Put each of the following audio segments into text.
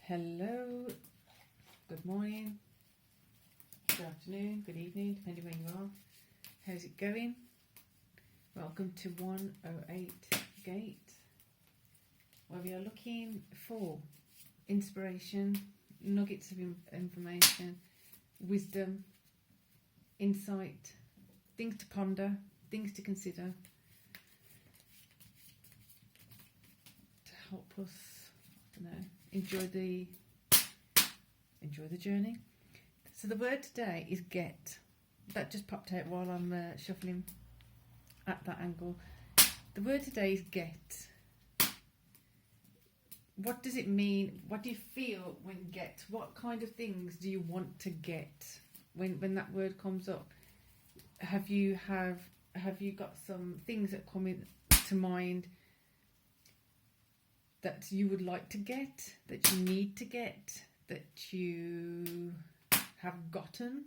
Hello, good morning, good afternoon, good evening, depending where you are. How's it going? Welcome to 108 Gate, where we are looking for inspiration, nuggets of information, wisdom, insight, things to ponder, things to consider, to help us, I don't know, enjoy the journey. So the word today is get. That just popped out while I'm shuffling at that angle. The word today is get. What does it mean? What do you feel when get? What kind of things do you want to get when that word comes up? Have you got some things that come to mind that you would like to get, that you need to get, that you have gotten,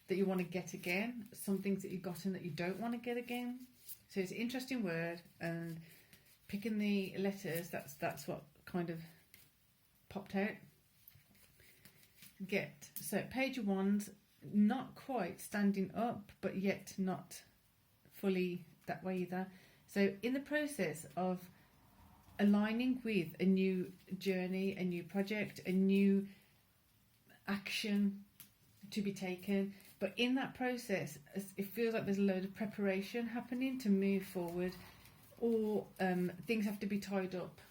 that you want to get again, some things that you've gotten that you don't want to get again? So it's an interesting word, and picking the letters, that's what kind of popped out. Get. So page of wands, not quite standing up, but yet not fully that way either. So in the process of aligning with a new journey, a new project, a new action to be taken, but in that process it feels like there's a load of preparation happening to move forward, or things have to be tied up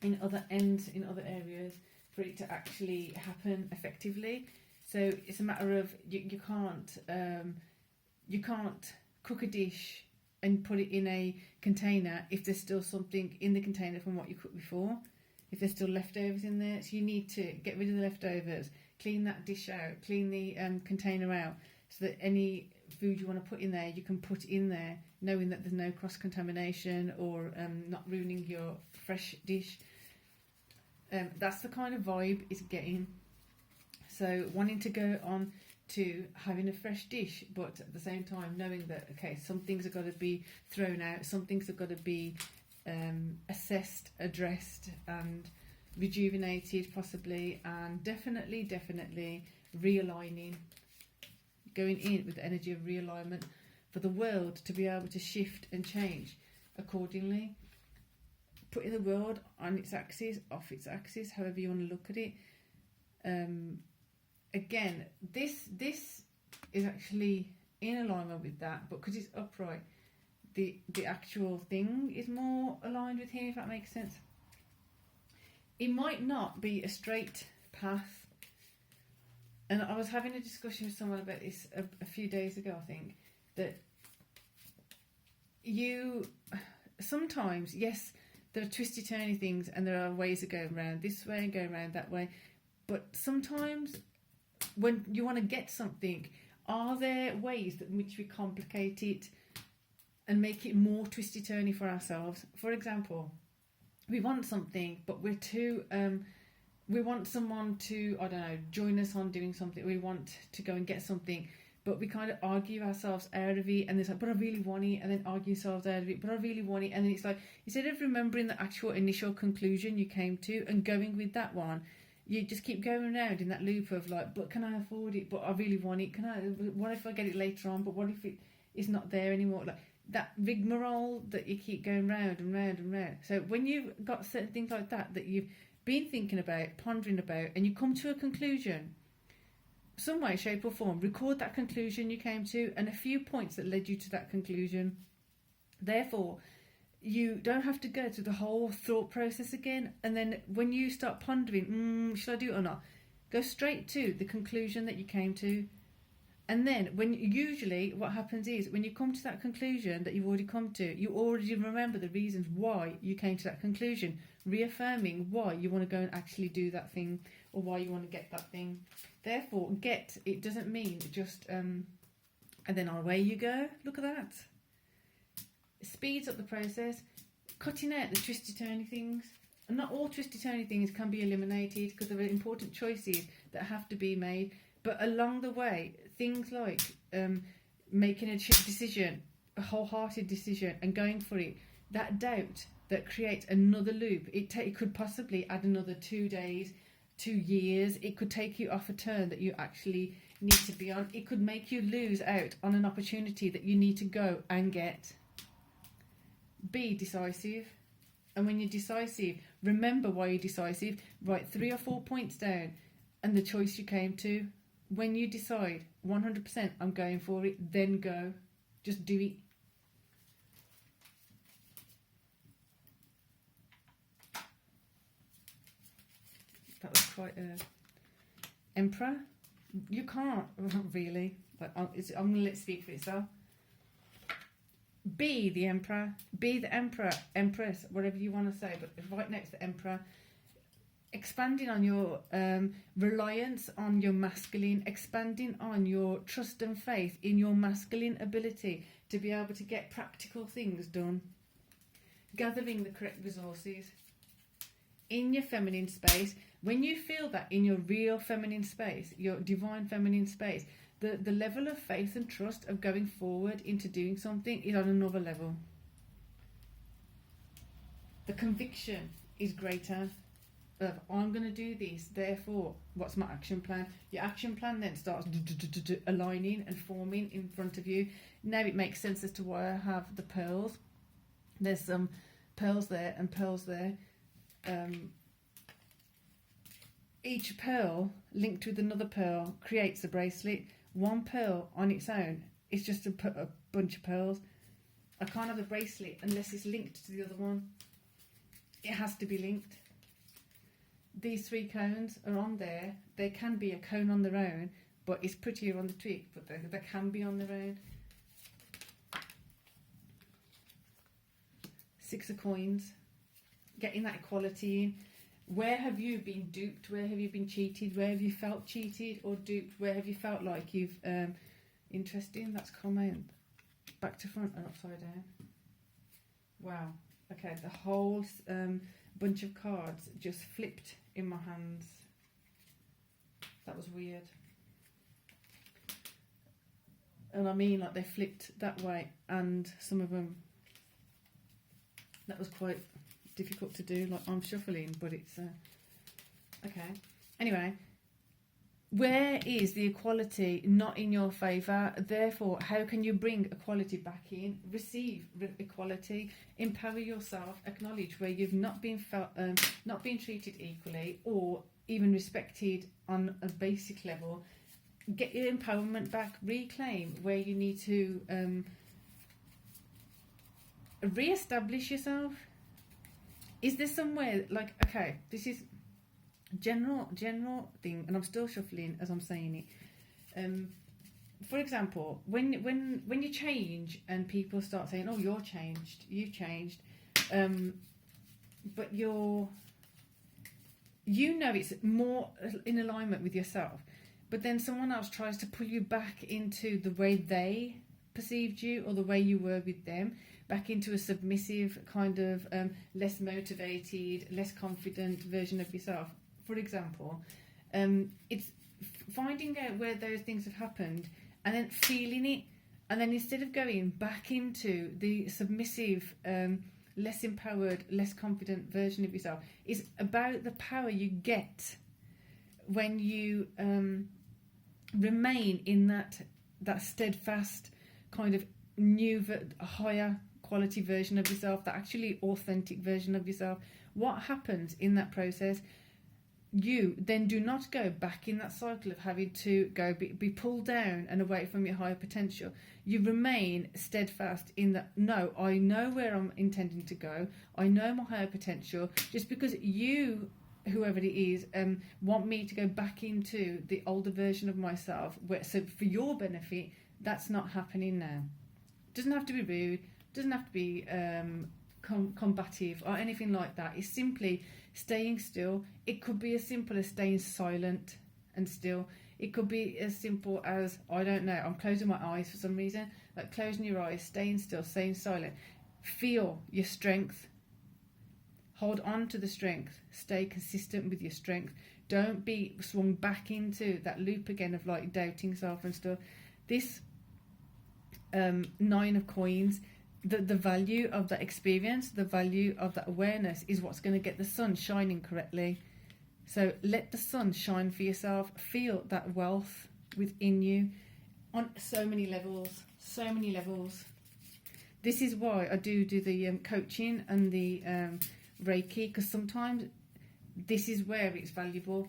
in other ends, in other areas, for it to actually happen effectively. So it's a matter of you can't cook a dish and put it in a container if there's still something in the container from what you cooked before, if there's still leftovers in there. So you need to get rid of the leftovers, clean that dish out, clean the container out, so that any food you want to put in there, you can put in there knowing that there's no cross-contamination, or not ruining your fresh dish. That's the kind of vibe it's getting. So wanting to go on to having a fresh dish, but at the same time knowing that, okay, some things have got to be thrown out, some things have got to be assessed, addressed and rejuvenated possibly, and definitely realigning, going in with the energy of realignment for the world to be able to shift and change accordingly, putting the world on its axis, off its axis, however you want to look at it. Again, this is actually in alignment with that, but because it's upright, the actual thing is more aligned with him, if that makes sense. It might not be a straight path, and I was having a discussion with someone about this a few days ago, I think, that you sometimes, yes, there are twisty turny things and there are ways of going around this way and going around that way, but sometimes when you want to get something, are there ways in which we complicate it and make it more twisty-turny for ourselves? For example, we want something, but we're too... we want someone to, I don't know, join us on doing something. We want to go and get something, but we kind of argue ourselves out of it, and it's like, but I really want it, and then argue ourselves out of it, but I really want it, and then it's like, instead of remembering the actual initial conclusion you came to and going with that one, you just keep going around in that loop of like, but can I afford it? But I really want it. What if I get it later on? But what if it is not there anymore? Like that rigmarole that you keep going round and round and round. So when you've got certain things like that you've been thinking about, pondering about, and you come to a conclusion, some way, shape or form, record that conclusion you came to and a few points that led you to that conclusion. Therefore, you don't have to go through the whole thought process again, and then when you start pondering, should I do it or not, go straight to the conclusion that you came to. And then usually what happens is, when you come to that conclusion that you've already come to, you already remember the reasons why you came to that conclusion, reaffirming why you want to go and actually do that thing, or why you want to get that thing. Therefore, get, it doesn't mean just and then away you go. Look at that. It speeds up the process, cutting out the twisty-turny things. And not all twisty-turny things can be eliminated, because there are important choices that have to be made. But along the way, things like making a decision, a wholehearted decision, and going for it, that doubt, that creates another loop. It could possibly add another 2 days, 2 years. It could take you off a turn that you actually need to be on. It could make you lose out on an opportunity that you need to go and get. Be decisive. And when you're decisive, remember why you're decisive. Write 3 or 4 points down and the choice you came to. When you decide 100% I'm going for it, then go. Just do it. That was quite a Emperor. You can't really. Like, I'm going to let it speak for itself. Be the Emperor. Be the Emperor, Empress, whatever you want to say. But right next to Emperor, expanding on your reliance on your masculine, expanding on your trust and faith in your masculine ability to be able to get practical things done. Gathering the correct resources in your feminine space. When you feel that in your real feminine space, your divine feminine space, the level of faith and trust of going forward into doing something is on another level. The conviction is greater of, I'm going to do this, therefore, what's my action plan? Your action plan then starts aligning and forming in front of you. Now it makes sense as to why I have the pearls. There's some pearls there and pearls there. Each pearl linked with another pearl creates a bracelet. One pearl on its own is just a bunch of pearls. I can't have a bracelet unless it's linked to the other one. It has to be linked. These 3 cones are on there. They can be a cone on their own, but it's prettier on the twig, but they can be on their own. 6 of coins. Getting that equality in. Where have you been duped? Where have you been cheated? Where have you felt cheated or duped? Where have you felt like you've... interesting, that's comment. Back to front and upside down. Wow. Okay, the whole bunch of cards just flipped in my hands. That was weird. And I mean, like, they flipped that way, and some of them... That was quite... difficult to do. Like, I'm shuffling, but it's okay. Anyway, where is the equality not in your favour? Therefore, how can you bring equality back in? Receive equality, empower yourself, acknowledge where you've not been not been treated equally or even respected on a basic level. Get your empowerment back. Reclaim where you need to re-establish yourself. Is there somewhere, like, okay, this is general thing, and I'm still shuffling as I'm saying it. For example, when you change and people start saying, oh, you've changed, but it's more in alignment with yourself, but then someone else tries to pull you back into the way they perceived you or the way you were with them, back into a submissive kind of less motivated, less confident version of yourself. For example, it's finding out where those things have happened and then feeling it, and then instead of going back into the submissive, less empowered, less confident version of yourself, is about the power you get when you remain in that steadfast kind of new, higher quality version of yourself, that actually authentic version of yourself. What happens in that process? You then do not go back in that cycle of having to go be pulled down and away from your higher potential. You remain steadfast in that, no, I know where I'm intending to go. I know my higher potential. Just because you, whoever it is, want me to go back into the older version of myself, so for your benefit, that's not happening now. Doesn't have to be rude, doesn't have to be combative or anything like that. It's simply staying still. It could be as simple as staying silent and still. It could be as simple as, I don't know, I'm closing my eyes for some reason, like closing your eyes, staying still, staying silent. Feel your strength. Hold on to the strength. Stay consistent with your strength. Don't be swung back into that loop again of like doubting self and stuff. This 9 of coins, the value of that experience, the value of that awareness is what's going to get the sun shining correctly. So let the sun shine for yourself. Feel that wealth within you on so many levels, so many levels. This is why I do the coaching and the reiki, because sometimes this is where it's valuable.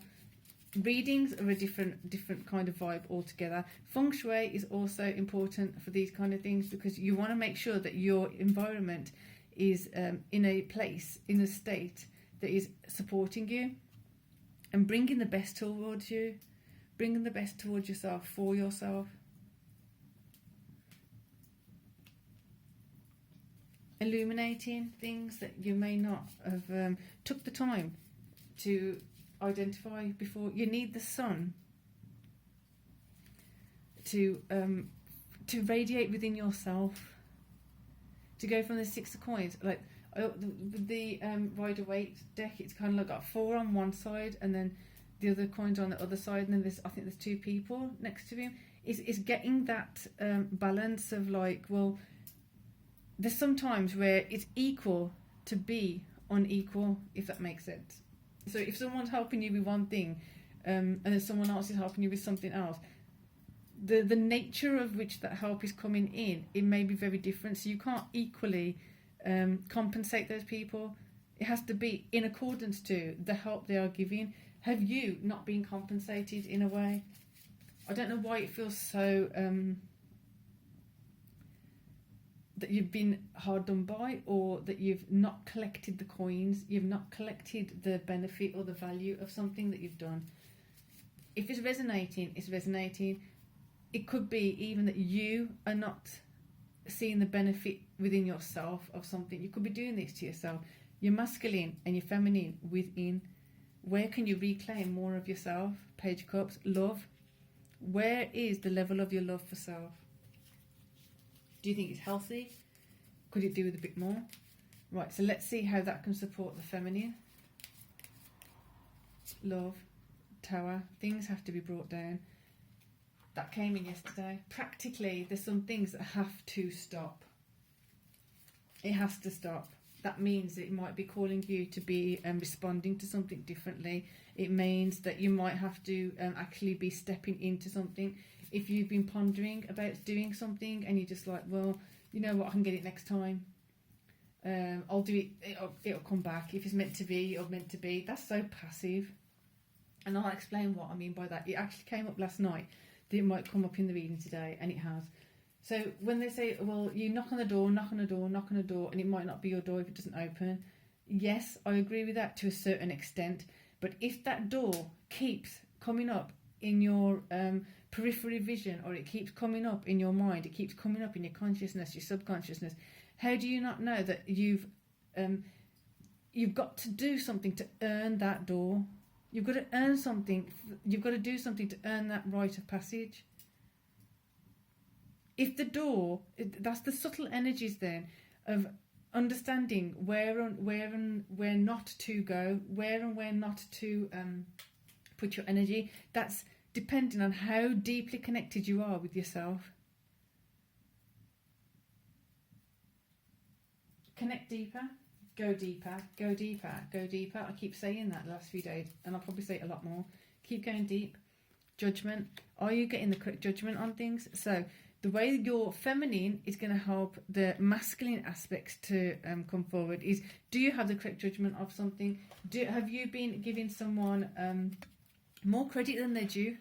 Readings are a different kind of vibe altogether. Feng Shui is also important for these kind of things, because you want to make sure that your environment is in a place, in a state that is supporting you and bringing the best towards you, bringing the best towards yourself, for yourself. Illuminating things that you may not have took the time to identify before. You need the sun to radiate within yourself, to go from the 6 of coins. Like the Rider-Waite deck, it's kind of like got 4 on one side and then the other coins on the other side, and then I think there's 2 people next to him. It's getting that balance of like, well, there's sometimes where it's equal to be unequal, if that makes sense. So if someone's helping you with one thing and then someone else is helping you with something else, the nature of which that help is coming in, it may be very different. So you can't equally compensate those people. It has to be in accordance to the help they are giving. Have you not been compensated in a way? I don't know why it feels so that you've been hard done by, or that you've not collected the coins, you've not collected the benefit or the value of something that you've done. If it's resonating, it's resonating. It could be even that you are not seeing the benefit within yourself of something. You could be doing this to yourself. Your masculine and your feminine within. Where can you reclaim more of yourself? Page of Cups, love. Where is the level of your love for self? Do you think it's healthy? Could it do with a bit more? Right, so let's see how that can support the feminine. Love, Tower, things have to be brought down. That came in yesterday. Practically, there's some things that have to stop. It has to stop. That means that it might be calling you to be responding to something differently. It means that you might have to actually be stepping into something. If you've been pondering about doing something and you're just like, well, you know what, I can get it next time. I'll do it, it'll come back. If it's meant to be, it'll meant to be. That's so passive. And I'll explain what I mean by that. It actually came up last night that it might come up in the reading today, and it has. So when they say, well, you knock on the door, knock on the door, knock on the door, and it might not be your door if it doesn't open. Yes, I agree with that to a certain extent. But if that door keeps coming up in your periphery vision, or it keeps coming up in your mind, it keeps coming up in your consciousness, your subconsciousness, how do you not know that you've got to do something to earn that door? You've got to earn something. You've got to do something to earn that rite of passage. If the door, that's the subtle energies then of understanding where and where not to go, where and where not to put your energy. That's depending on how deeply connected you are with yourself. Connect deeper, go deeper, go deeper, go deeper. I keep saying that the last few days, and I'll probably say it a lot more. Keep going deep. Judgment. Are you getting the correct judgment on things? So the way your feminine is going to help the masculine aspects to come forward is, do you have the correct judgment of something? Have you been giving someone more credit than they're due?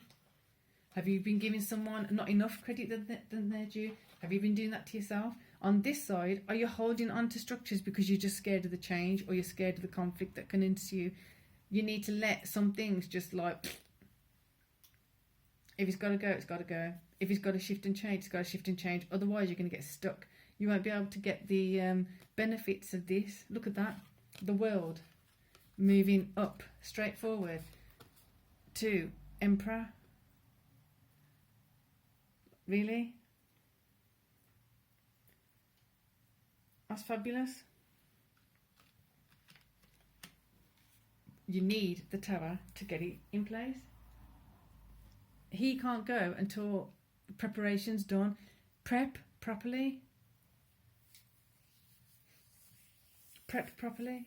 Have you been giving someone not enough credit than they're due? Have you been doing that to yourself? On this side, are you holding on to structures because you're just scared of the change, or you're scared of the conflict that can ensue? You need to let some things just like, if it's got to go, it's got to go. If it's got to shift and change, it's got to shift and change. Otherwise, you're going to get stuck. You won't be able to get the benefits of this. Look at that. The world moving up, straight forward to Emperor. Really? That's fabulous. You need the Tower to get it in place. He can't go until preparation's done. Prep properly. prepped properly.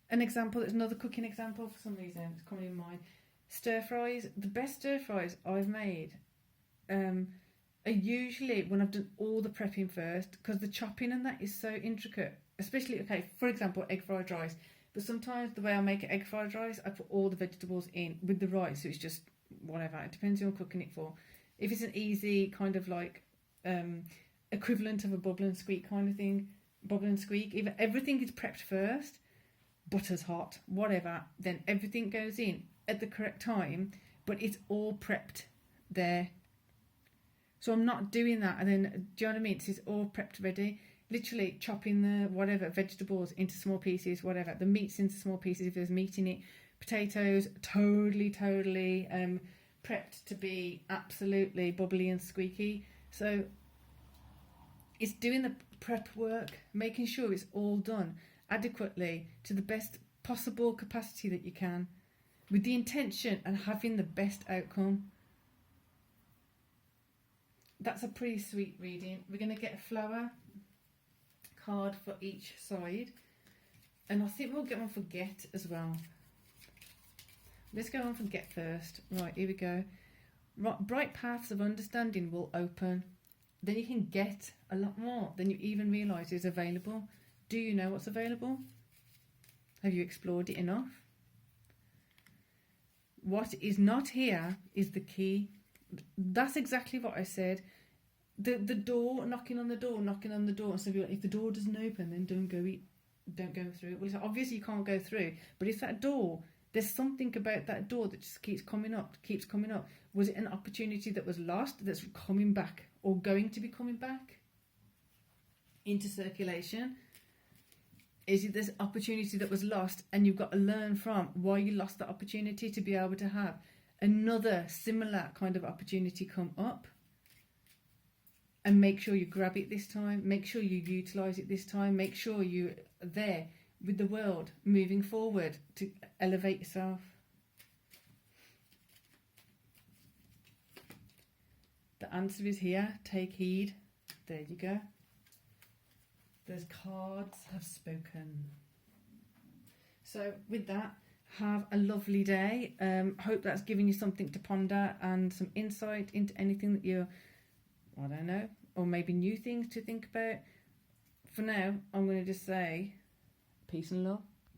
An example, there's another cooking example for some reason, it's coming in mind. Stir fries. The best stir fries I've made are usually when I've done all the prepping first, because the chopping and that is so intricate. Especially, okay, for example, egg fried rice. But sometimes the way I make egg fried rice, I put all the vegetables in with the rice, so it's just whatever. It depends who I'm cooking it for. If it's an easy kind of like equivalent of a bubble and squeak kind of thing, bubble and squeak, if everything is prepped first, butter's hot, whatever, then everything goes in at the correct time, but it's all prepped there. So I'm not doing that, and then, do you know what I mean? It's all prepped ready. Literally chopping the whatever vegetables into small pieces, whatever, the meats into small pieces if there's meat in it. Potatoes, totally prepped to be absolutely bubbly and squeaky. So it's doing the prep work, making sure it's all done adequately to the best possible capacity that you can, with the intention and having the best outcome. That's a pretty sweet reading. We're going to get a flower card for each side, and I think we'll get one for get as well. Let's go on for get first. Right, here we go. Bright paths of understanding will open. Then you can get a lot more than you even realise is available. Do you know what's available? Have you explored it enough? What is not here is the key. That's exactly what I said. The door, knocking on the door. And so if the door doesn't open, then don't go through. Well, obviously you can't go through. But if that door, there's something about that door that just keeps coming up. Was it an opportunity that was lost that's coming back, or going to be coming back into circulation? Is it this opportunity that was lost, and you've got to learn from why you lost that opportunity to be able to have another similar kind of opportunity come up? And make sure you grab it this time. Make sure you utilise it this time. Make sure you're there with the world, moving forward to elevate yourself. The answer is here. Take heed. There you go. Those cards have spoken. So with that, have a lovely day. Hope that's given you something to ponder and some insight into anything that you're, I don't know, or maybe new things to think about. For now, I'm going to just say peace and love.